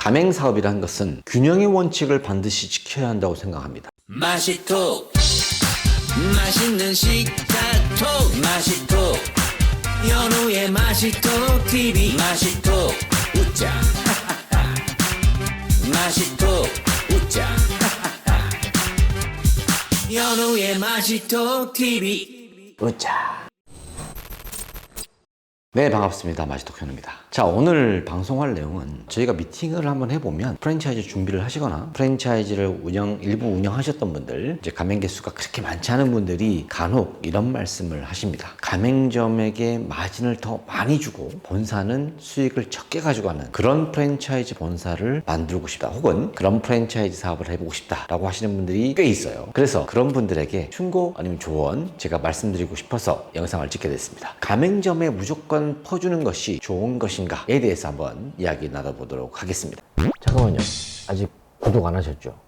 가맹사업이라는 것은 균형의 원칙을 반드시 지켜야 한다고 생각합니다. 맛있톡 맛있는 식탁톡 맛있톡 연우의 맛있톡 TV 맛있톡 웃자 맛있톡 웃자 연우의 맛있톡 TV 웃자. 네, 반갑습니다. 마지톡 현우입니다. 자, 오늘 방송할 내용은 저희가 미팅을 한번 해보면 프랜차이즈 준비를 하시거나 프랜차이즈를 일부 운영하셨던 분들, 이제 가맹 개수가 그렇게 많지 않은 분들이 간혹 이런 말씀을 하십니다. 가맹점에게 마진을 더 많이 주고 본사는 수익을 적게 가져가는 그런 프랜차이즈 본사를 만들고 싶다, 혹은 그런 프랜차이즈 사업을 해보고 싶다라고 하시는 분들이 꽤 있어요. 그래서 그런 분들에게 충고 아니면 조언 제가 말씀드리고 싶어서 영상을 찍게 됐습니다. 가맹점에 무조건 퍼주는 것이 좋은 것인가에 대해서 한번 이야기 나눠보도록 하겠습니다. 잠깐만요. 아직 구독 안 하셨죠?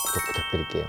구독 부탁드릴게요.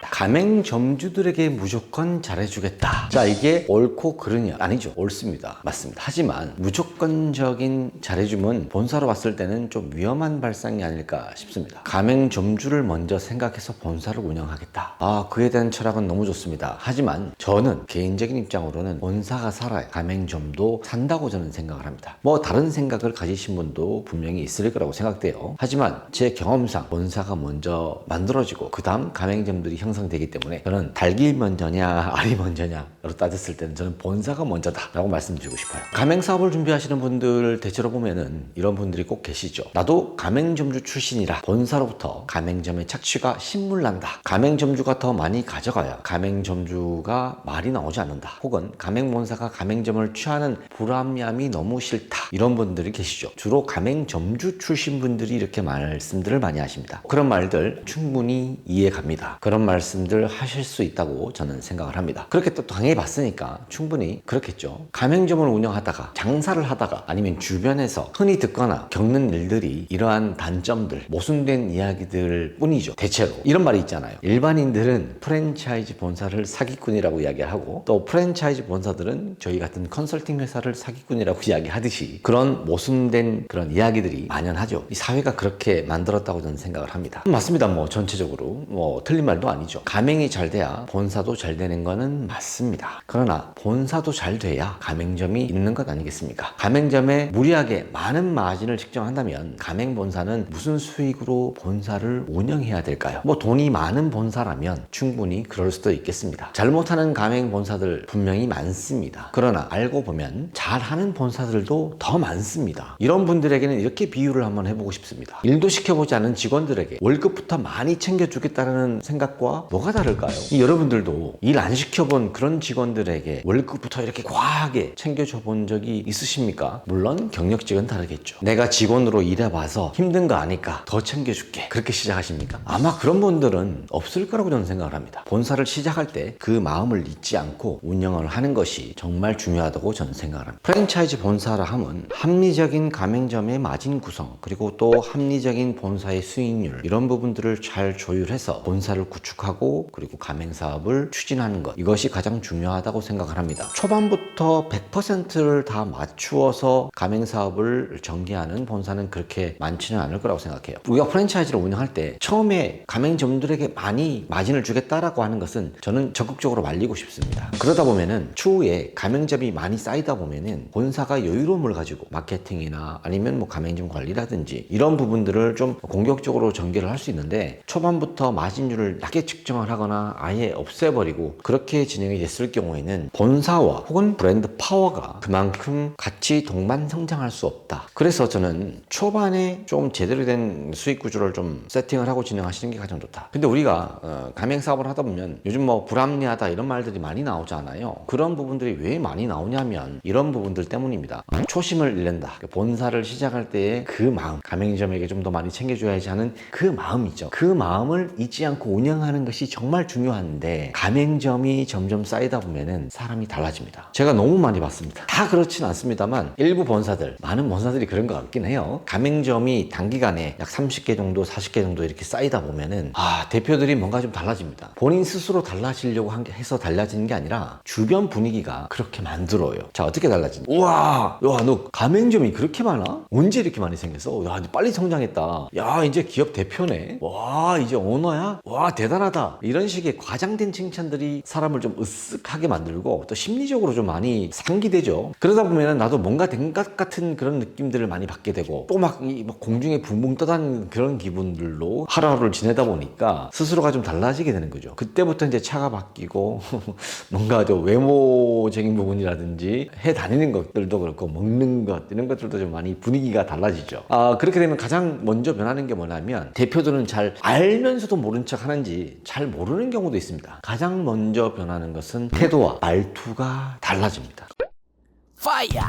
가맹점주들에게 무조건 잘해주겠다. 자, 이게 옳고 그르냐? 아니죠. 옳습니다. 맞습니다. 하지만 무조건적인 잘해줌은 본사로 봤을 때는 좀 위험한 발상이 아닐까 싶습니다. 가맹점주를 먼저 생각해서 본사를 운영하겠다. 그에 대한 철학은 너무 좋습니다. 하지만 저는 개인적인 입장으로는 본사가 살아야 가맹점도 산다고 저는 생각을 합니다. 다른 생각을 가지신 분도 분명히 있을 거라고 생각돼요. 하지만 제 경험상 본사가 먼저 만들어지고 그 다음 가맹점들이 형성되기 때문에 저는 닭이 먼저냐 알이 먼저냐로 따졌을 때는 저는 본사가 먼저다 라고 말씀드리고 싶어요. 가맹사업을 준비하시는 분들 대체로 보면은 이런 분들이 꼭 계시죠. 나도 가맹점주 출신이라 본사로부터 가맹점의 착취가 신물난다. 가맹점주가 더 많이 가져가야 가맹점주가 말이 나오지 않는다. 혹은 가맹본사가 가맹점을 취하는 불합리함이 너무 싫다. 이런 분들이 계시죠. 주로 가맹점주 출신 분들이 이렇게 말씀들을 많이 하십니다. 그런 말들 충분히 이해갑니다. 그런 말씀들 하실 수 있다고 저는 생각을 합니다. 그렇게 또 당해봤으니까 충분히 그렇겠죠. 가맹점을 운영하다가 장사를 하다가 아니면 주변에서 흔히 듣거나 겪는 일들이 이러한 단점들, 모순된 이야기들 뿐이죠. 대체로 이런 말이 있잖아요. 일반인들은 프랜차이즈 본사를 사기꾼이라고 이야기하고, 또 프랜차이즈 본사들은 저희 같은 컨설팅 회사를 사기꾼이라고 이야기하듯이 그런 모순된 그런 이야기들이 만연하죠. 이 사회가 그렇게 만들었다고 저는 생각을 합니다. 맞습니다. 전체적으로 틀린 말도 아니죠. 가맹이 잘 돼야 본사도 잘 되는 거는 맞습니다. 그러나 본사도 잘 돼야 가맹점이 있는 것 아니겠습니까? 가맹점에 무리하게 많은 마진을 측정한다면 가맹본사는 무슨 수익으로 본사를 운영해야 될까요? 돈이 많은 본사라면 충분히 그럴 수도 있겠습니다. 잘못하는 가맹본사들 분명히 많습니다. 그러나 알고 보면 잘하는 본사들도 더 많습니다. 이런 분들에게는 이렇게 비유를 한번 해보고 싶습니다. 일도 시켜보지 않은 직원들에게 월급부터 많이 챙겨주겠다는 생각과 뭐가 다를까요? 여러분들도 일 안 시켜본 그런 직원들에게 월급부터 이렇게 과하게 챙겨줘 본 적이 있으십니까? 물론 경력직은 다르겠죠. 내가 직원으로 일해봐서 힘든 거 아니까 더 챙겨줄게, 그렇게 시작하십니까? 아마 그런 분들은 없을 거라고 저는 생각을 합니다. 본사를 시작할 때 그 마음을 잊지 않고 운영을 하는 것이 정말 중요하다고 저는 생각을 합니다. 프랜차이즈 본사라 함은 합리적인 가맹점의 마진 구성, 그리고 또 합리적인 본사의 수익률, 이런 부분들을 잘 조율해서 본사를 구축하고 그리고 가맹사업을 추진하는 것, 이것이 가장 중요하다고 생각을 합니다. 초반부터 100%를 다 맞추어서 가맹사업을 전개하는 본사는 그렇게 많지는 않을 거라고 생각해요. 우리가 프랜차이즈를 운영할 때 처음에 가맹점들에게 많이 마진을 주겠다라고 하는 것은 저는 적극적으로 말리고 싶습니다. 그러다 보면은 추후에 가맹점이 많이 쌓이다 보면은 본사가 여유로움을 가지고 마케팅이나 아니면 가맹점 관리라든지 이런 부분들을 좀 공격적으로 전개를 할 수 있는데, 초반부터 마진율을 낮게 측정을 하거나 아예 없애버리고 그렇게 진행이 됐을 경우에는 본사와 혹은 브랜드 파워가 그만큼 같이 동반 성장할 수 없다. 그래서 저는 초반에 좀 제대로 된 수익 구조를 좀 세팅을 하고 진행하시는 게 가장 좋다. 근데 우리가 가맹 사업을 하다 보면 요즘 불합리하다 이런 말들이 많이 나오잖아요. 그런 부분들이 왜 많이 나오냐면 이런 부분들 때문입니다. 초심을 잃는다. 본사를 시작할 때의 그 마음, 가맹점에게 좀 더 많이 챙겨줘야지 하는 그 마음 있죠. 그 마음을 잊지 않고 운영하는 것이 것이 정말 중요한데 가맹점이 점점 쌓이다 보면은 사람이 달라집니다. 제가 너무 많이 봤습니다. 다 그렇진 않습니다만 일부 본사들, 많은 본사들이 그런 것 같긴 해요. 가맹점이 단기간에 약 30개 정도 40개 정도 이렇게 쌓이다 보면은 대표들이 뭔가 좀 달라집니다. 본인 스스로 달라지려고 해서 달라지는 게 아니라 주변 분위기가 그렇게 만들어요. 자, 어떻게 달라지냐? 우와, 너 가맹점이 그렇게 많아? 언제 이렇게 많이 생겼어? 야, 너 빨리 성장했다. 야, 이제 기업 대표네. 와, 이제 오너야? 와, 대단하다. 이런 식의 과장된 칭찬들이 사람을 좀 으쓱하게 만들고 또 심리적으로 좀 많이 상기되죠. 그러다 보면 나도 뭔가 된 것 같은 그런 느낌들을 많이 받게 되고 또 막 공중에 붕붕 떠다니는 그런 기분들로 하루하루를 지내다 보니까 스스로가 좀 달라지게 되는 거죠. 그때부터 이제 차가 바뀌고 뭔가 좀 외모적인 부분이라든지 해 다니는 것들도 그렇고 먹는 것 이런 것들도 좀 많이 분위기가 달라지죠. 그렇게 되면 가장 먼저 변하는 게 뭐냐면 대표들은 잘 알면서도 모른 척 하는지 잘 모르는 경우도 있습니다. 가장 먼저 변하는 것은 태도와 말투가 달라집니다. 파이어.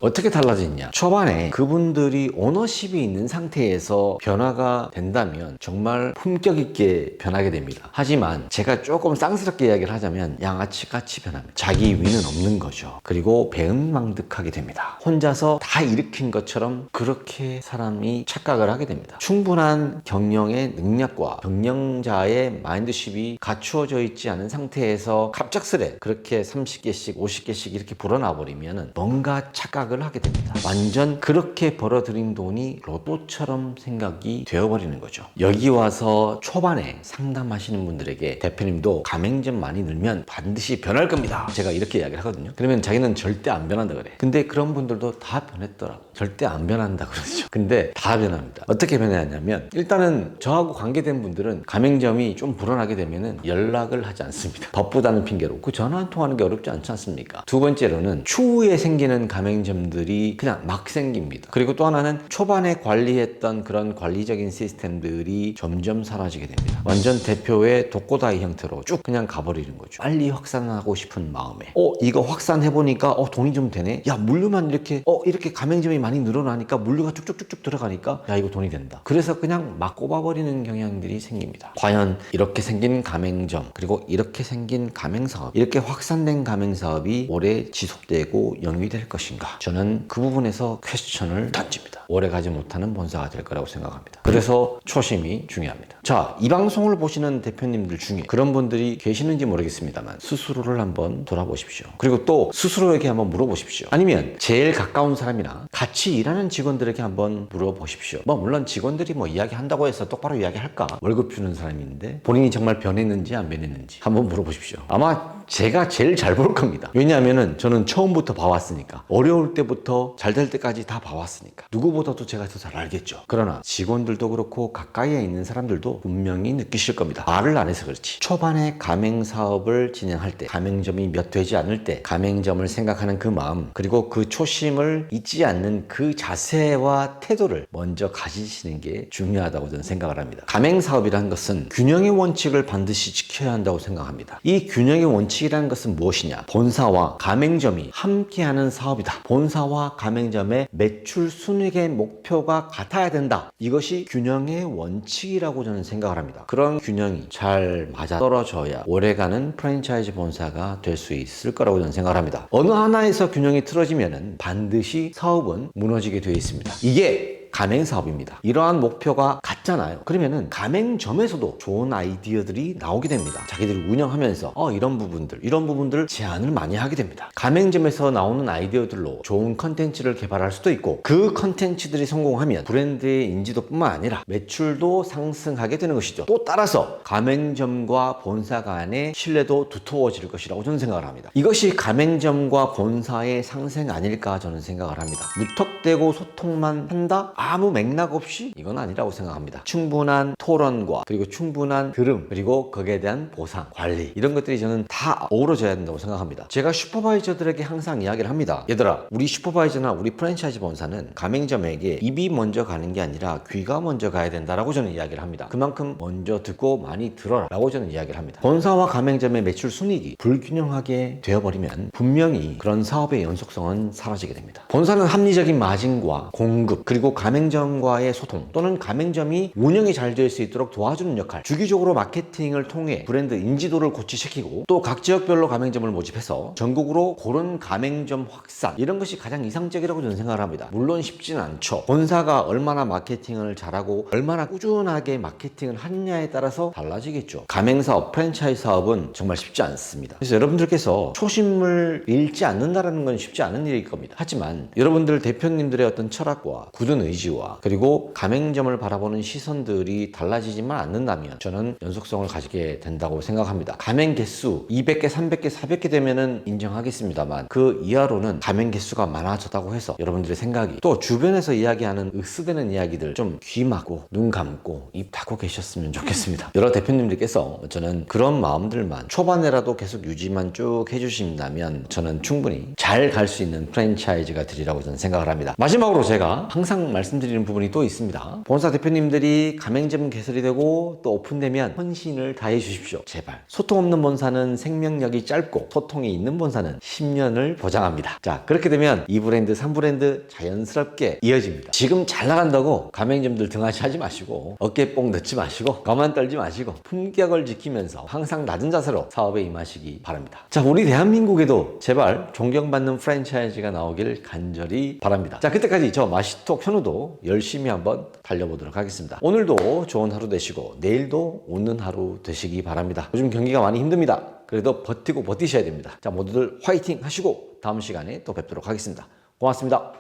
어떻게 달라지냐? 초반에 그분들이 오너십이 있는 상태에서 변화가 된다면 정말 품격 있게 변하게 됩니다. 하지만 제가 조금 쌍스럽게 이야기를 하자면 양아치같이 변합니다. 자기 위는 없는 거죠. 그리고 배은망덕하게 됩니다. 혼자서 다 일으킨 것처럼 그렇게 사람이 착각을 하게 됩니다. 충분한 경영의 능력과 경영자의 마인드십이 갖추어져 있지 않은 상태에서 갑작스레 그렇게 30개씩 50개씩 이렇게 불어나 버리면 뭔가 착각을 하게 됩니다. 완전 그렇게 벌어들인 돈이 로또처럼 생각이 되어버리는 거죠. 여기 와서 초반에 상담하시는 분들에게 대표님도 가맹점 많이 늘면 반드시 변할 겁니다. 제가 이렇게 이야기를 하거든요. 그러면 자기는 절대 안 변한다 그래. 근데 그런 분들도 다 변했더라고. 절대 안 변한다 그러죠. 근데 다 변합니다. 어떻게 변하냐면 일단은 저하고 관계된 분들은 가맹점이 좀 불어나게 되면은 연락을 하지 않습니다. 바쁘다는 핑계로 그 전화 한 통하는 게 어렵지 않지 않습니까? 두 번째로는 추후에 생기는 가맹점들이 그냥 막 생깁니다. 그리고 또 하나는 초반에 관리했던 그런 관리적인 시스템들이 점점 사라지게 됩니다. 완전 대표의 독고다이 형태로 쭉 그냥 가버리는 거죠. 빨리 확산하고 싶은 마음에 이거 확산해보니까 돈이 좀 되네. 야, 물류만 이렇게 가맹점이 많이 늘어나니까 물류가 쭉쭉쭉쭉 들어가니까 야, 이거 돈이 된다. 그래서 그냥 막 꼽아버리는 경향들이 생깁니다. 과연 이렇게 생긴 가맹점 그리고 이렇게 생긴 가맹사업, 이렇게 확산된 가맹사업이 오래 지속되고 영위될 것인가? 저는 그 부분에서 퀘스천을 던집니다. 오래 가지 못하는 본사가 될 거라고 생각합니다. 그래서 초심이 중요합니다. 자, 이 방송을 보시는 대표님들 중에 그런 분들이 계시는지 모르겠습니다만 스스로를 한번 돌아보십시오. 그리고 또 스스로에게 한번 물어보십시오. 아니면 제일 가까운 사람이나 같이 일하는 직원들에게 한번 물어보십시오. 물론 직원들이 이야기한다고 해서 똑바로 이야기할까? 월급 주는 사람인데 본인이 정말 변했는지 안 변했는지 한번 물어보십시오. 아마 제가 제일 잘 볼 겁니다. 왜냐하면은 저는 처음부터 봐왔으니까, 어려울 때부터 잘 될 때까지 다 봐왔으니까 누구보다도 제가 더 잘 알겠죠. 그러나 직원들도 그렇고 가까이에 있는 사람들도 분명히 느끼실 겁니다. 말을 안 해서 그렇지. 초반에 가맹사업을 진행할 때, 가맹점이 몇 되지 않을 때 가맹점을 생각하는 그 마음, 그리고 그 초심을 잊지 않는 그 자세와 태도를 먼저 가지시는 게 중요하다고 저는 생각을 합니다. 가맹사업이라는 것은 균형의 원칙을 반드시 지켜야 한다고 생각합니다. 이 균형의 원칙이라는 것은 무엇이냐? 본사와 가맹점이 함께하는 사업이다. 본사와 가맹점의 매출 순이익의 목표가 같아야 된다. 이것이 균형의 원칙이라고 저는 생각을 합니다. 그런 균형이 잘 맞아떨어져야 오래가는 프랜차이즈 본사가 될 수 있을 거라고 저는 생각을 합니다. 어느 하나에서 균형이 틀어지면 반드시 사업은 무너지게 되어 있습니다. 이게 가맹사업입니다. 이러한 목표가 같잖아요. 그러면은 가맹점에서도 좋은 아이디어들이 나오게 됩니다. 자기들이 운영하면서 이런 부분들 제안을 많이 하게 됩니다. 가맹점에서 나오는 아이디어들로 좋은 컨텐츠를 개발할 수도 있고, 그 컨텐츠들이 성공하면 브랜드의 인지도뿐만 아니라 매출도 상승하게 되는 것이죠. 또 따라서 가맹점과 본사 간의 신뢰도 두터워질 것이라고 저는 생각을 합니다. 이것이 가맹점과 본사의 상생 아닐까 저는 생각을 합니다. 무턱대고 소통만 한다? 아무 맥락 없이? 이건 아니라고 생각합니다. 충분한 토론과 그리고 충분한 들음, 그리고 거기에 대한 보상, 관리, 이런 것들이 저는 다 어우러져야 된다고 생각합니다. 제가 슈퍼바이저들에게 항상 이야기를 합니다. 얘들아, 우리 슈퍼바이저나 우리 프랜차이즈 본사는 가맹점에게 입이 먼저 가는 게 아니라 귀가 먼저 가야 된다라고 저는 이야기를 합니다. 그만큼 먼저 듣고 많이 들어라 라고 저는 이야기를 합니다. 본사와 가맹점의 매출 순이익이 불균형하게 되어버리면 분명히 그런 사업의 연속성은 사라지게 됩니다. 본사는 합리적인 마진과 공급, 그리고 가맹 가맹점과의 소통 또는 가맹점이 운영이 잘 될 수 있도록 도와주는 역할, 주기적으로 마케팅을 통해 브랜드 인지도를 고취시키고 또 각 지역별로 가맹점을 모집해서 전국으로 그런 가맹점 확산, 이런 것이 가장 이상적이라고 저는 생각을 합니다. 물론 쉽지는 않죠. 본사가 얼마나 마케팅을 잘하고 얼마나 꾸준하게 마케팅을 하느냐에 따라서 달라지겠죠. 가맹사업, 프랜차이즈 사업은 정말 쉽지 않습니다. 그래서 여러분들께서 초심을 잃지 않는다는 건 쉽지 않은 일일 겁니다. 하지만 여러분들 대표님들의 어떤 철학과 굳은 의지와 그리고 가맹점을 바라보는 시선들이 달라지지만 않는다면 저는 연속성을 가지게 된다고 생각합니다. 가맹 개수 200개, 300개, 400개 되면은 인정하겠습니다만 그 이하로는 가맹 개수가 많아졌다고 해서 여러분들의 생각이 또 주변에서 이야기하는 으스대는 이야기들 좀 귀 막고 눈 감고 입 닫고 계셨으면 좋겠습니다. 여러 대표님들께서 저는 그런 마음들만 초반에라도 계속 유지만 쭉 해주신다면 저는 충분히 잘 갈 수 있는 프랜차이즈가 되리라고 저는 생각을 합니다. 마지막으로 제가 항상 말씀드리는 부분이 또 있습니다. 본사 대표님들이 가맹점 개설이 되고 또 오픈되면 헌신을 다해 주십시오. 제발. 소통 없는 본사는 생명력이 짧고 소통이 있는 본사는 10년을 보장합니다. 자, 그렇게 되면 2브랜드, 3브랜드 자연스럽게 이어집니다. 지금 잘 나간다고 가맹점들 등하시 하지 마시고 어깨 뽕 넣지 마시고 가만 떨지 마시고 품격을 지키면서 항상 낮은 자세로 사업에 임하시기 바랍니다. 자, 우리 대한민국에도 제발 존경받는 프랜차이즈가 나오길 간절히 바랍니다. 자, 그때까지 저 마시톡 현우도 열심히 한번 달려보도록 하겠습니다. 오늘도 좋은 하루 되시고 내일도 웃는 하루 되시기 바랍니다. 요즘 경기가 많이 힘듭니다. 그래도 버티고 버티셔야 됩니다. 자, 모두들 화이팅 하시고 다음 시간에 또 뵙도록 하겠습니다. 고맙습니다.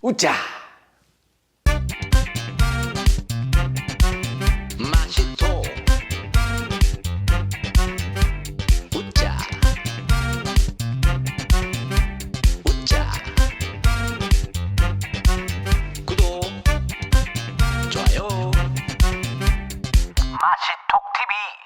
웃자!